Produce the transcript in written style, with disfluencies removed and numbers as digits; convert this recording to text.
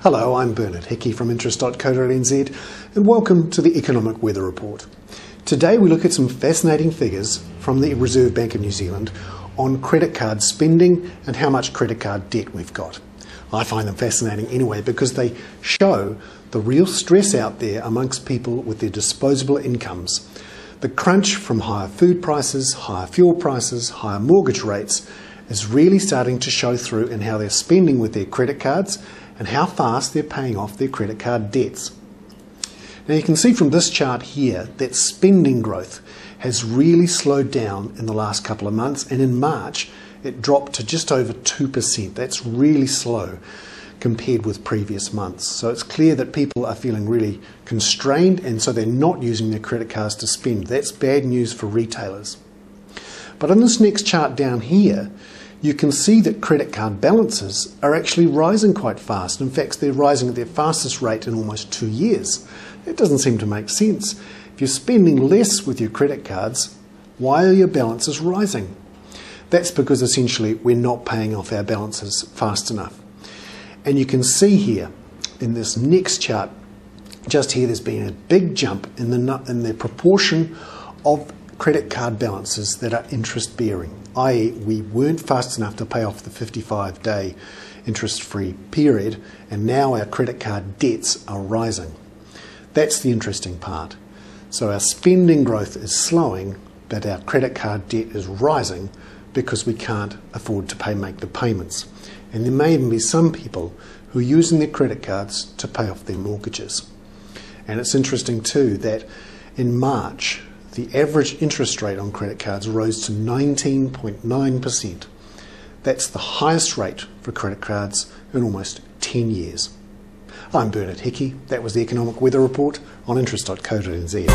Hello, I'm Bernard Hickey from interest.co.nz and welcome to the Economic Weather Report. Today we look at some fascinating figures from the Reserve Bank of New Zealand on credit card spending and how much credit card debt we've got. I find them fascinating anyway because they show the real stress out there amongst people with their disposable incomes. The crunch from higher food prices, higher fuel prices, higher mortgage rates is really starting to show through in how they're spending with their credit cards and how fast they're paying off their credit card debts. Now you can see from this chart here that spending growth has really slowed down in the last couple of months, and in March it dropped to just over 2%. That's really slow compared with previous months. So it's clear that people are feeling really constrained, and so they're not using their credit cards to spend. That's bad news for retailers. But on this next chart down here, you can see that credit card balances are actually rising quite fast. In fact, they're rising at their fastest rate in almost 2 years. It doesn't seem to make sense. If you're spending less with your credit cards, why are your balances rising? That's because essentially we're not paying off our balances fast enough. And you can see here in this next chart, just here there's been a big jump in the proportion of credit card balances that are interest bearing, i.e. we weren't fast enough to pay off the 55-day interest-free period, and now our credit card debts are rising. That's the interesting part. So our spending growth is slowing, but our credit card debt is rising because we can't afford to make the payments. And there may even be some people who are using their credit cards to pay off their mortgages. And it's interesting too that in March, the average interest rate on credit cards rose to 19.9%. That's the highest rate for credit cards in almost 10 years. I'm Bernard Hickey. That was the Economic Weather Report on interest.co.nz.